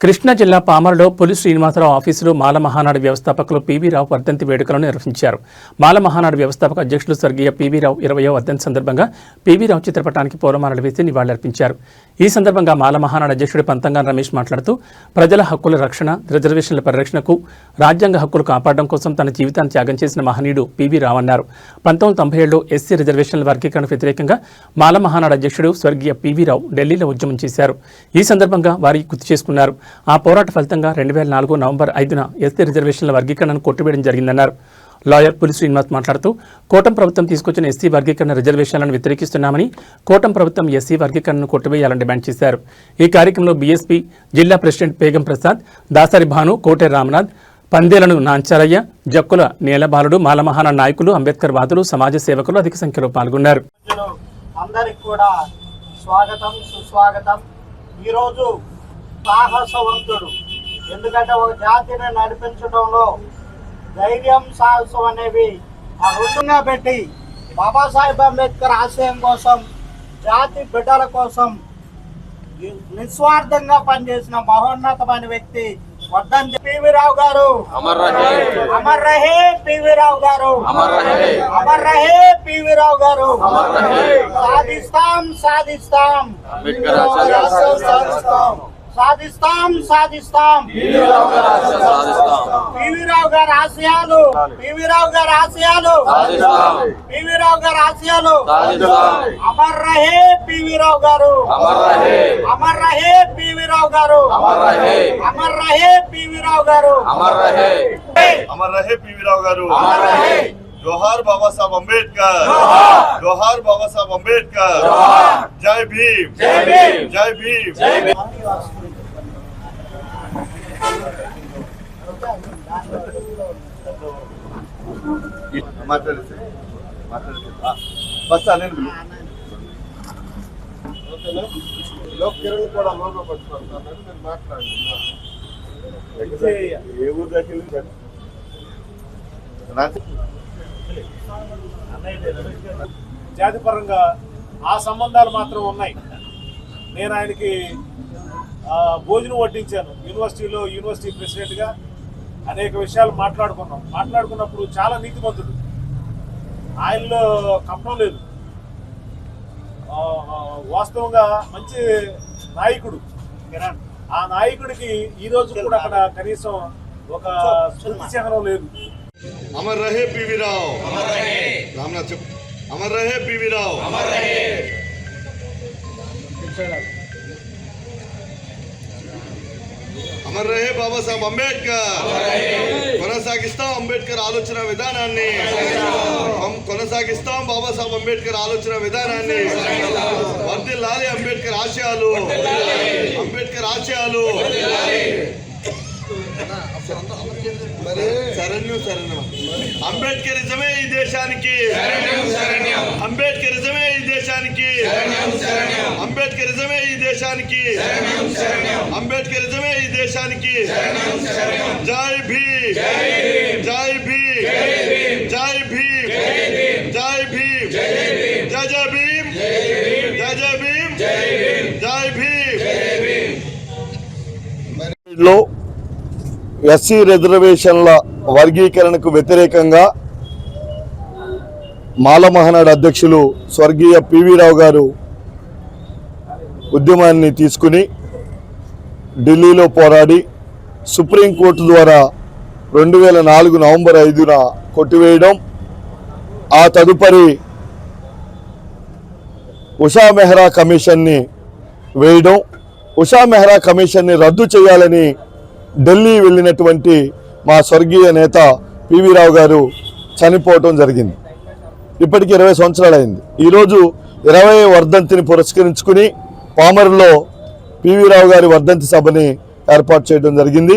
కృష్ణా జిల్లా పామరులో పులి శ్రీనివాసరావు ఆఫీసులో మాల మహానాడు వ్యవస్థాపకులు పివి రావు వర్ధంతి వేడుకలను నిర్వహించారు. మాల మహానాడు వ్యవస్థాపక అధ్యక్షులు స్వర్గీయ పివి రావు 20వ వర్ధంతి సందర్భంగా పివి రావు చిత్రపటానికి పూలమాలలు వేసి నివాళులర్పించారు. ఈ సందర్భంగా మాల మహానాడు అధ్యక్షుడు పంతంగా రమేష్ మాట్లాడుతూ ప్రజల హక్కుల రక్షణ, రిజర్వేషన్ల పరిరక్షణకు, రాజ్యాంగ హక్కులు కాపాడడం కోసం తన జీవితాన్ని త్యాగం చేసిన మహనీయుడు పివి రావు అన్నారు. 1997లో ఎస్సీ రిజర్వేషన్ల వర్గీకరణకు వ్యతిరేకంగా మాల మహానాడు అధ్యక్షుడు స్వర్గీయ పివి రావు ఢిల్లీలో ఉద్యమం చేశారు. ఈ సందర్భంగా వారి గుర్తు చేసుకున్నారు. ఆ పోరాట ఫలితంగా 2004 నవంబర్ 5న ఎస్సీ రిజర్వేషన్ల వర్గీకరణను కొట్టివేయడం జరిగిందన్నారు. లాయర్ పులి శ్రీనివాస్ మాట్లాడుతూ కూటమి ప్రభుత్వం తీసుకొచ్చిన ఎస్సీ వర్గీకరణ రిజర్వేషన్లను వ్యతిరేకిస్తున్నామని, కూటమి ప్రభుత్వం ఎస్సీ వర్గీకరణను కొట్టివేయాలని డిమాండ్ చేశారు. ఈ కార్యక్రమంలో బీఎస్పీ జిల్లా ప్రెసిడెంట్ పేగం ప్రసాద్, దాసరి భాను, కోటే రామనాథ్, పందేలను నాంచారయ్య, జక్కుల నీలబాలుడు, మాల మహానాడు నాయకులు, అంబేద్కర్ వాదులు, సమాజ సేవకులు అధిక సంఖ్యలో పాల్గొన్నారు. అందరికి కూడా స్వాగతం, సుస్వాగతం. ఈరోజు సాహసవంతుడు, ఎందుకంటే ఒక జాతిని నడిపించడంలో ధైర్యం, సాహసం అనేవి ఆ రెండుగా పెట్టి బాబాసాహెబ్ అంబేద్కర్ ఆశయం కోసం, జాతి బిడ్డల కోసం నిస్వార్థంగా పనిచేసిన మహోన్నతమైన వ్యక్తి వర్ధంతి పివి రావు గారు. అమర్ రహే పివి రావు గారు, అమర్ రహే పివి రావు గారు. సాధిస్తాం సాధిస్తాం సాధిస్తాం సాధిస్తాం పివి రావు గారి ఆశయాలు, పివి రావు గారి ఆశయాలు, పివి రావు గారి ఆశయాలు. అమర్ రహే పివి రావు గారు, అమర్ రహే పివి రావు గారు, అమర్ రహే పివి రావు గారు, అమర్ రహే పివి రావు గారు. जोहार बाबा साहब अंबेडकर, जोहार बाबा साहब अंबेडकर. जय भीम, जय भीम, जय भीम, जय भीम. बस आने लोग किरण కూడా లోగో పట్టుకుంటారు. నేను మాట్లాడండి. ఏ ఊరు దగ్గర జాతిపరంగా ఆ సంబంధాలు మాత్రం ఉన్నాయి. నేను ఆయనకి భోజనం వడ్డించాను యూనివర్సిటీలో, యూనివర్సిటీ ప్రెసిడెంట్గా అనేక విషయాలు మాట్లాడుకున్నప్పుడు చాలా నీతిమంతుడు, ఆయనలో కప్పం లేదు, వాస్తవంగా మంచి నాయకుడు. ఆ నాయకుడికి ఈ రోజు కూడా అక్కడ కనీసం ఒక స్మృతి చిహ్నం లేదు. అమర్ రహే పివి రావు, రామ్నాథ్ చెప్పు. అమర్ రహే పివి రావు, అమర్ రహే. అమర్ రహే బాబాసాహెబ్ అంబేద్కర్. కొనసాగిస్తాం అంబేద్కర్ ఆలోచన విధానాన్ని, కొనసాగిస్తాం బాబాసాహెబ్ అంబేద్కర్ ఆలోచన విధానాన్ని. వర్ధిల్లాలి అంబేద్కర్ ఆశయాలు, అంబేద్కర్ ఆశయాలు. అంబేద్కరిజమే ఈ దేశానికి, అంబేద్కరిజమే ఈ దేశానికి, అంబేద్కరిజమే ఈ దేశానికి, అంబేద్కరిజమే ఈ దేశానికి. జై భీమ్, జై భీమ్, జై భీమ్, జై భీమ్, జై జై భీమ్, జై జై భీమ్, జై భీమ్. ఎస్సీ రిజర్వేషన్ల వర్గీకరణకు వ్యతిరేకంగా మాల మహానాడు అధ్యక్షులు స్వర్గీయ పివి రావు గారు ఉద్యమాన్ని తీసుకుని ఢిల్లీలో పోరాడి సుప్రీంకోర్టు ద్వారా 2004 నవంబర్ 5న కొట్టివేయడం, ఆ తదుపరి ఉషా మెహ్రా కమిషన్ని వేయడం, ఉషా మెహ్రా కమిషన్ని రద్దు చేయాలని ఢిల్లీ వెళ్ళినటువంటి మా స్వర్గీయ నేత పివి రావు గారు చనిపోవటం జరిగింది. ఇప్పటికి 20 సంవత్సరాలు అయింది. ఈరోజు 20వ వర్ధంతిని పురస్కరించుకుని పామరులో పివి రావు గారి వర్ధంతి సభని ఏర్పాటు చేయడం జరిగింది.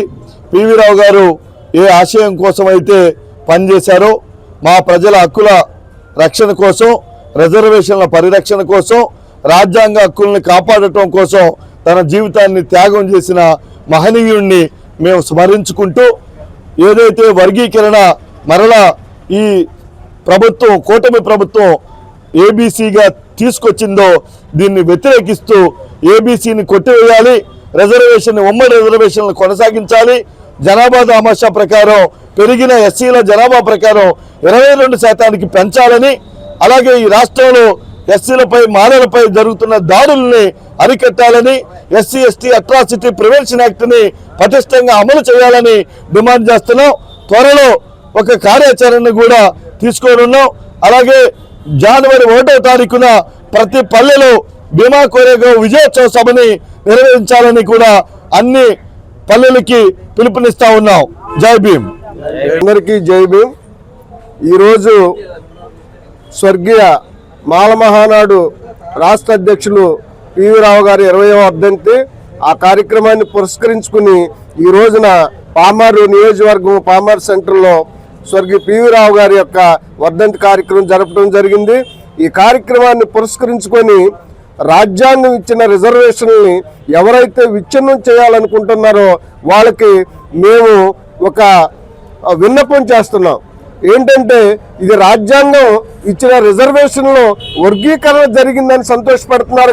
పివి రావు గారు ఏ ఆశయం కోసం అయితే పనిచేశారో, మా ప్రజల హక్కుల రక్షణ కోసం, రిజర్వేషన్ల పరిరక్షణ కోసం, రాజ్యాంగ హక్కుల్ని కాపాడటం కోసం తన జీవితాన్ని త్యాగం చేసిన మహనీయుణ్ణి మేము స్మరించుకుంటూ, ఏదైతే వర్గీకరణ మరలా ఈ ప్రభుత్వం, కూటమి ప్రభుత్వం ఏబీసీగా తీసుకొచ్చిందో దీన్ని వ్యతిరేకిస్తూ ఏబీసీని కొట్టివేయాలి, రిజర్వేషన్ ఉమ్మడి రిజర్వేషన్లు కొనసాగించాలి. జనాభా దామాషా ప్రకారం పెరిగిన ఎస్సీల జనాభా ప్రకారం 22% పెంచాలని, అలాగే ఈ రాష్ట్రంలో ఎస్సీలపై మాలలపై జరుగుతున్న దాడుల్ని అరికట్టాలని, ఎస్సీ ఎస్టీ అట్రాసిటీ ప్రివెన్షన్ యాక్ట్ని పటిష్టంగా అమలు చేయాలని డిమాండ్ చేస్తున్నాం. త్వరలో ఒక కార్యాచరణను కూడా తీసుకోనున్నాం. అలాగే జనవరి 1వ తారీఖున ప్రతి పల్లెలో భీమా కోరేగావ్ విజయోత్సవ సభని నిర్వహించాలని కూడా అన్ని పల్లెలకి పిలుపునిస్తా ఉన్నాం. జై భీమ్. అందరికీ జై భీమ్. ఈరోజు స్వర్గీయ మాల మహానాడు రాష్ట్ర అధ్యక్షులు పివి రావు గారి 20వ వర్ధంతి. ఆ కార్యక్రమాన్ని పురస్కరించుకుని ఈ రోజున పామారు నియోజకవర్గం పామారు సెంటర్లో స్వర్గీయ పివి రావు గారి యొక్క వర్ధంతి కార్యక్రమం జరపడం జరిగింది. ఈ కార్యక్రమాన్ని పురస్కరించుకొని రాజ్యాంగం ఇచ్చిన రిజర్వేషన్ని ఎవరైతే విచ్ఛిన్నం చేయాలనుకుంటున్నారో వాళ్ళకి మేము ఒక విన్నపం చేస్తున్నాం. ఏంటంటే ఇది రాజ్యాంగం ఇచ్చిన రిజర్వేషన్లో వర్గీకరణ జరిగిందని సంతోషపడుతున్నారు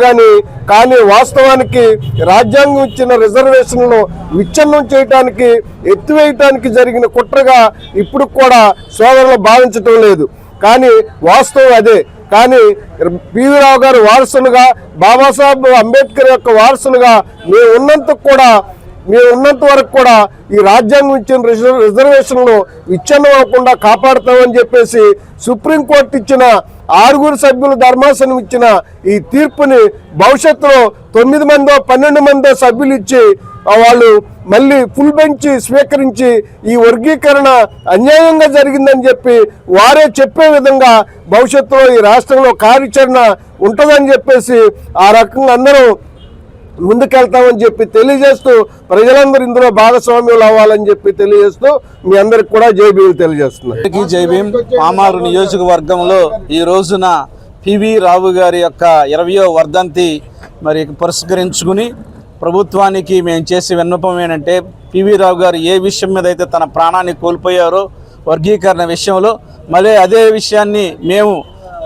కానీ వాస్తవానికి రాజ్యాంగం ఇచ్చిన రిజర్వేషన్లో విచ్ఛిన్నం చేయడానికి ఎత్తివేయటానికి జరిగిన కుట్రగా ఇప్పుడు కూడా సోదరులు భావించటం లేదు. కానీ వాస్తవం అదే. కానీ పివి రావు గారు వారసులుగా, బాబాసాహెబ్ అంబేద్కర్ యొక్క వారసులుగా మేము ఉన్నంత వరకు కూడా ఈ రాజ్యాంగం ఇచ్చిన రిజర్వేషన్లు విచ్ఛిన్నం అవ్వకుండా కాపాడుతామని చెప్పేసి సుప్రీంకోర్టు ఇచ్చిన 6 సభ్యుల ధర్మాసనం ఇచ్చిన ఈ తీర్పుని భవిష్యత్తులో 9 మందో 12 మందో సభ్యులు ఇచ్చి వాళ్ళు మళ్ళీ ఫుల్ బెంచ్ స్వీకరించి ఈ వర్గీకరణ అన్యాయంగా జరిగిందని చెప్పి వారే చెప్పే విధంగా భవిష్యత్తులో ఈ రాష్ట్రంలో కార్యాచరణ ఉంటుందని చెప్పేసి ఆ రకంగా అందరూ ముందుకెళ్తామని చెప్పి తెలియజేస్తూ ప్రజలందరూ ఇందులో భాగస్వామ్యులు అవ్వాలని చెప్పి తెలియజేస్తూ మీ అందరికి కూడా జై భీమ్ తెలియజేస్తున్నారు. జై భీమ్. పామారు నియోజకవర్గంలో ఈ రోజున పివి రావు గారి యొక్క 20వ వర్ధంతి మరి పురస్కరించుకుని ప్రభుత్వానికి మేము చేసే విన్నపం ఏంటంటే పివి రావు గారు ఏ విషయం మీద అయితే తన ప్రాణాన్ని కోల్పోయారో వర్గీకరణ విషయంలో మళ్ళీ అదే విషయాన్ని మేము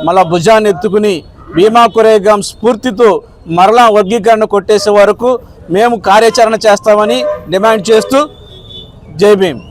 మళ్ళా భుజాన్ని ఎత్తుకుని భీమా కోరేగావ్ స్ఫూర్తితో మరలా వర్గీకరణ కొట్టేసే వరకు మేము కార్యాచరణ చేస్తామని డిమాండ్ చేస్తూ జై భీమ్.